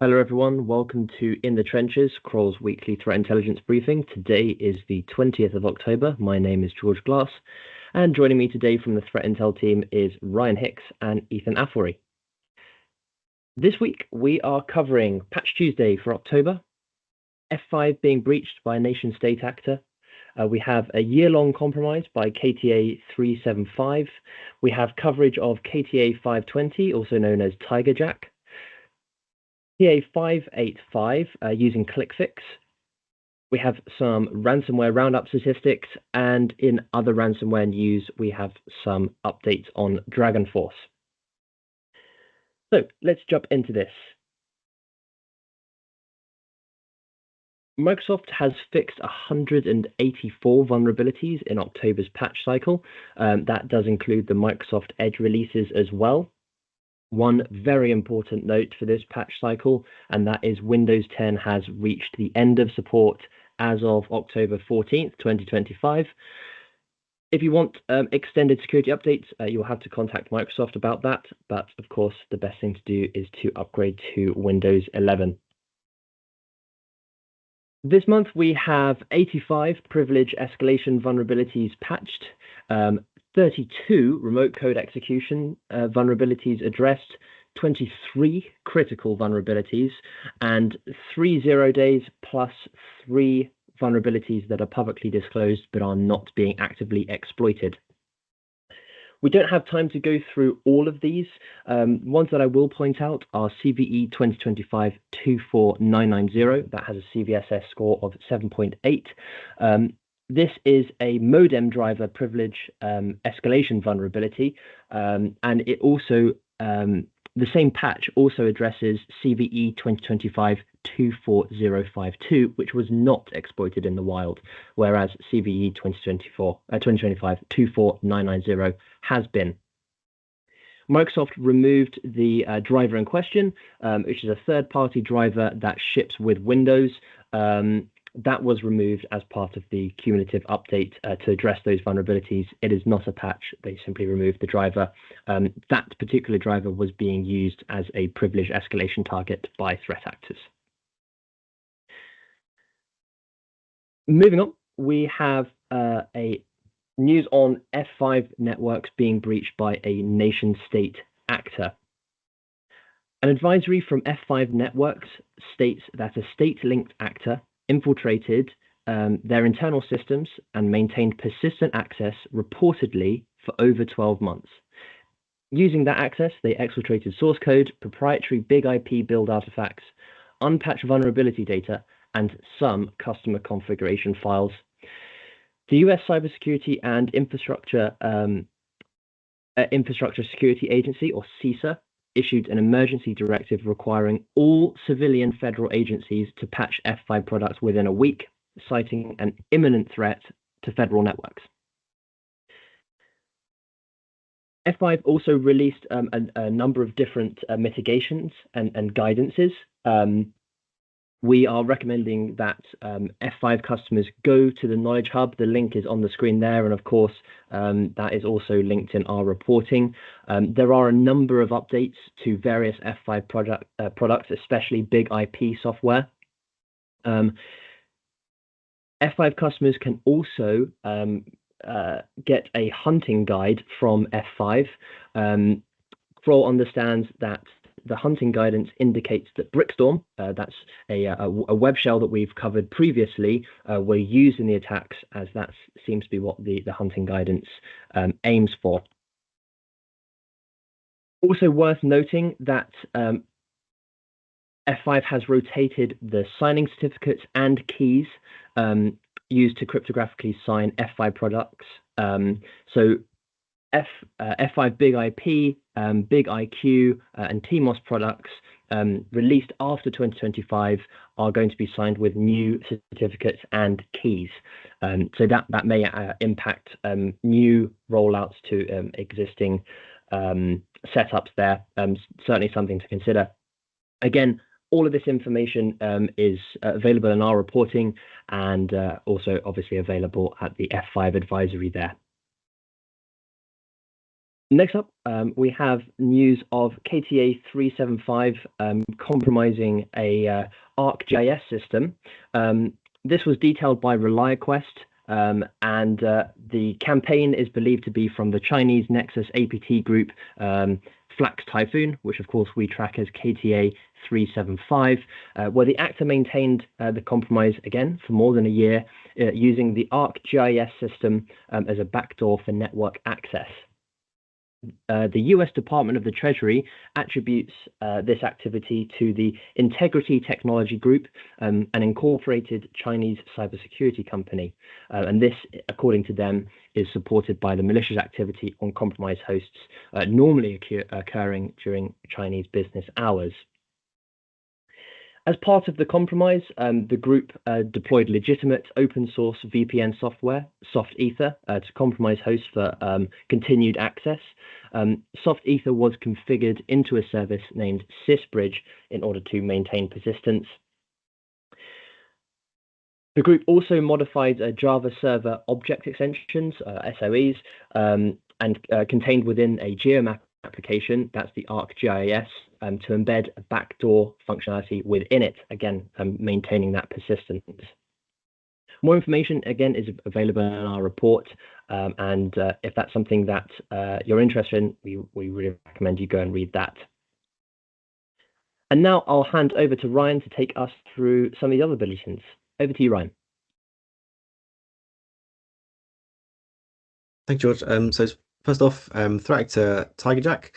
Hello everyone, welcome to In the Trenches, Kroll's weekly threat intelligence briefing. Today is the 20th of October. My name is George Glass, and joining me today from the Threat Intel team is Ryan Hicks and Ethan Afori. This week we are covering Patch Tuesday for October, F5 being breached by a nation-state actor. We have a year-long compromise by KTA375. We have coverage of KTA520, also known as TIGERJACK. PA585 using ClickFix. We have some ransomware roundup statistics, and in other ransomware news, we have some updates on DRAGONFORCE. So let's jump into this. Microsoft has fixed 184 vulnerabilities in October's patch cycle. That does include the Microsoft Edge releases as well. One very important note for this patch cycle, and that is Windows 10 has reached the end of support as of October 14th, 2025. If you want extended security updates, you'll have to contact Microsoft about that. But of course, the best thing to do is to upgrade to Windows 11. This month, we have 85 privilege escalation vulnerabilities patched. 32 remote code execution vulnerabilities addressed, 23 critical vulnerabilities, and 3 0 days plus 3 vulnerabilities that are publicly disclosed but are not being actively exploited. We don't have time to go through all of these. Ones that I will point out are CVE 2025-24990. That has a CVSS score of 7.8. This is a modem driver privilege escalation vulnerability, and it also, the same patch also addresses CVE 2025-24052, which was not exploited in the wild, whereas CVE 2025-24990 has been. Microsoft removed the driver in question, which is a third-party driver that ships with Windows. That was removed as part of the cumulative update to address those vulnerabilities. It is not a patch. They simply removed the driver. That particular driver was being used as a privilege escalation target by threat actors. Moving on, we have a news on F5 networks being breached by a nation-state actor. An advisory from F5 networks states that a state-linked actor infiltrated their internal systems and maintained persistent access reportedly for over 12 months. Using that access, they exfiltrated source code, proprietary big IP build artifacts, unpatched vulnerability data, and some customer configuration files. The US Cybersecurity and Infrastructure Security Agency, or CISA, issued an emergency directive requiring all civilian federal agencies to patch F5 products within a week, citing an imminent threat to federal networks. F5 also released a number of different mitigations and guidances. We are recommending that F5 customers go to the Knowledge Hub. The link is on the screen there, and of course, that is also linked in our reporting. There are a number of updates to various F5 products, especially big IP software. F5 customers can also get a hunting guide from F5. Kroll understands that the hunting guidance indicates that Brickstorm, that's a web shell that we've covered previously, were used in the attacks, as that seems to be what the hunting guidance aims for. Also worth noting that F5 has rotated the signing certificates and keys used to cryptographically sign F5 products. So F5 Big IP, Big IQ, and TMOS products released after 2025 are going to be signed with new certificates and keys. So that may impact new rollouts to existing setups there. Certainly something to consider. Again, all of this information is available in our reporting, and also obviously available at the F5 advisory there. Next up, we have news of KTA375 compromising a ArcGIS system. This was detailed by ReliaQuest, and the campaign is believed to be from the Chinese Nexus APT group, Flax Typhoon, which of course we track as KTA375, where the actor maintained the compromise again for more than a year, using the ArcGIS system as a backdoor for network access. The US Department of the Treasury attributes this activity to the Integrity Technology Group, an incorporated Chinese cybersecurity company. And this, according to them, is supported by the malicious activity on compromised hosts, normally occurring during Chinese business hours. As part of the compromise, the group deployed legitimate open source VPN software, SoftEther, to compromise hosts for continued access. SoftEther was configured into a service named SysBridge in order to maintain persistence. The group also modified Java Server Object Extensions, SOEs, and contained within a geomap application, that's the ArcGIS, to embed a backdoor functionality within it, again, maintaining that persistence. More information, again, is available in our report, and if that's something that you're interested in, we really recommend you go and read that. And now I'll hand over to Ryan to take us through some of the other bulletins. Over to you, Ryan. Thanks, George. So first off, threat actor TIGERJACK,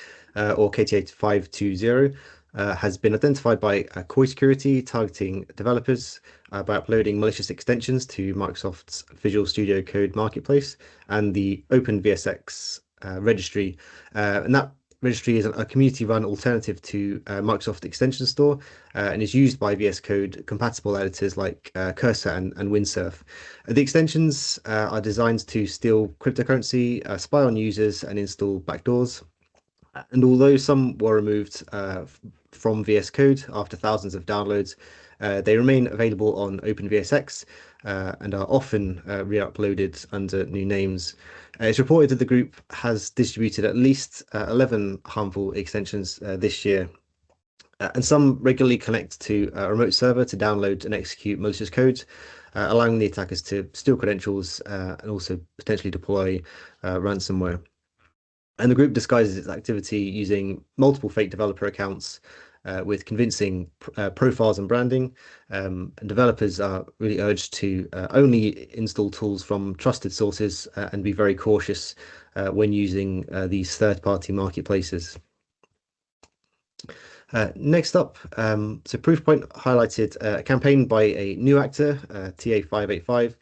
or KTA375 has been identified by Koi Security, targeting developers by uploading malicious extensions to Microsoft's Visual Studio Code Marketplace and the OpenVSX registry. And that registry is a community-run alternative to Microsoft Extension Store, and is used by VS Code compatible editors like Cursor and Windsurf. The extensions are designed to steal cryptocurrency, spy on users, and install backdoors. And although some were removed from VS Code after thousands of downloads, they remain available on OpenVSX and are often re-uploaded under new names. It's reported that the group has distributed at least 11 harmful extensions this year. And some regularly connect to a remote server to download and execute malicious code, allowing the attackers to steal credentials and also potentially deploy ransomware. And the group disguises its activity using multiple fake developer accounts with convincing profiles and branding. And developers are really urged to only install tools from trusted sources and be very cautious when using these third-party marketplaces. Next up, so Proofpoint highlighted a campaign by a new actor, TA585,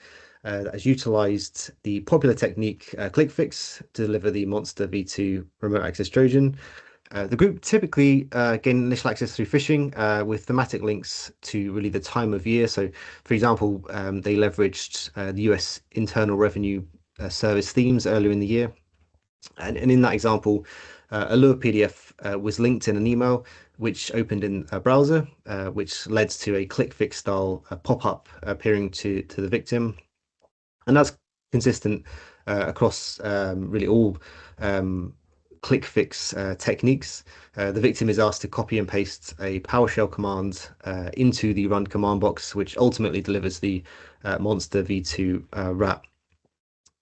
that has utilized the popular technique ClickFix to deliver the Monster V2 remote access Trojan. The group typically gain initial access through phishing with thematic links to really the time of year. So, for example, they leveraged the US Internal Revenue Service themes earlier in the year. And in that example, a Lure PDF was linked in an email which opened in a browser, which led to a ClickFix style pop-up appearing to the victim. And that's consistent across really all ClickFix techniques. The victim is asked to copy and paste a PowerShell command into the run command box, which ultimately delivers the Monster V2 wrap.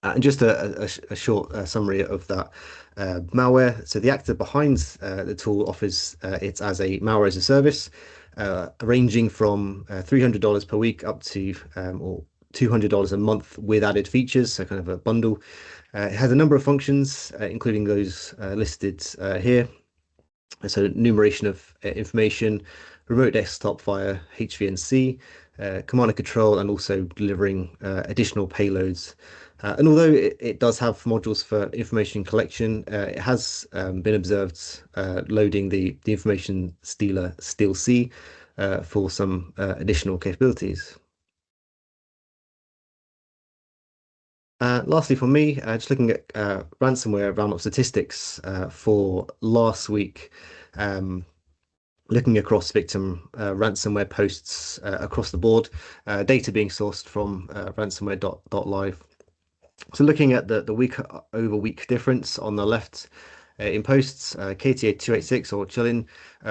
And just a short summary of that malware. So the actor behind the tool offers it as a malware as a service, ranging from $300 per week up to or $200 a month with added features, so kind of a bundle. It has a number of functions, including those listed here. So enumeration of information, remote desktop via HVNC, command and control, and also delivering additional payloads. And although it does have modules for information collection, it has been observed loading the information stealer stealC for some additional capabilities. Lastly, for me, just looking at ransomware Roundup statistics for last week, looking across victim ransomware posts across the board, data being sourced from ransomware.live. So looking at the week over week difference on the left, In posts, KTA286 or Chillin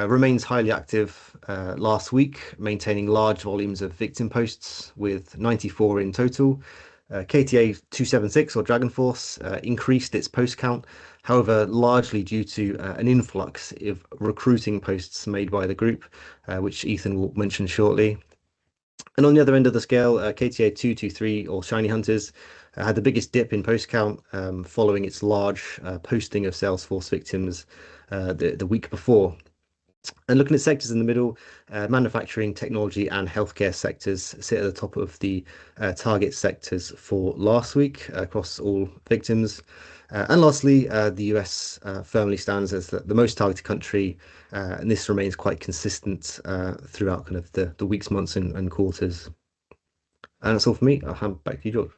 remains highly active last week, maintaining large volumes of victim posts with 94 in total. KTA276 or DRAGONFORCE increased its post count, however, largely due to an influx of recruiting posts made by the group, which Ethan will mention shortly. And on the other end of the scale, KTA223 or Shiny Hunters had the biggest dip in post count following its large posting of Salesforce victims the week before. And looking at sectors in the middle, manufacturing, technology, and healthcare sectors sit at the top of the target sectors for last week across all victims. And lastly, the US firmly stands as the most targeted country, and this remains quite consistent throughout kind of the weeks, months, and quarters. And that's all for me. I'll hand back to you, George.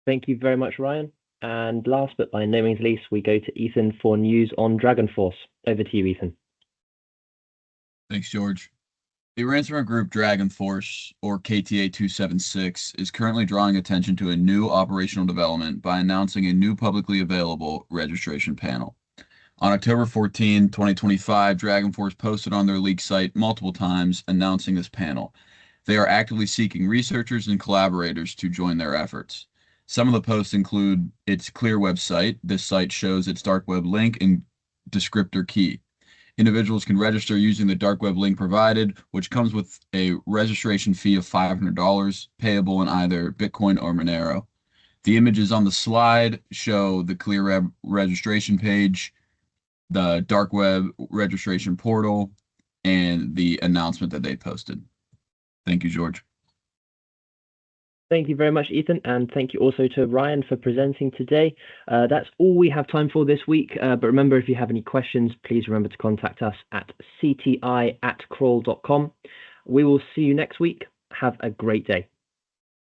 Thank you very much, Ryan. And last but by no means least, we go to Ethan for news on DRAGONFORCE. Over to you, Ethan. Thanks, George. The ransomware group DRAGONFORCE, or KTA375, is currently drawing attention to a new operational development by announcing a new publicly available registration panel. On October 14, 2025, DRAGONFORCE posted on their leak site multiple times announcing this panel. They are actively seeking researchers and collaborators to join their efforts. Some of the posts include its clear website. This site shows its dark web link and descriptor key. Individuals can register using the dark web link provided, which comes with a registration fee of $500, payable in either Bitcoin or Monero. The images on the slide show the clear web registration page, the dark web registration portal, and the announcement that they posted. Thank you, George. Thank you very much, Ethan, and thank you also to Ryan for presenting today. That's all we have time for this week, but remember, if you have any questions, please remember to contact us at cti@crawl.com. We will see you next week. Have a great day.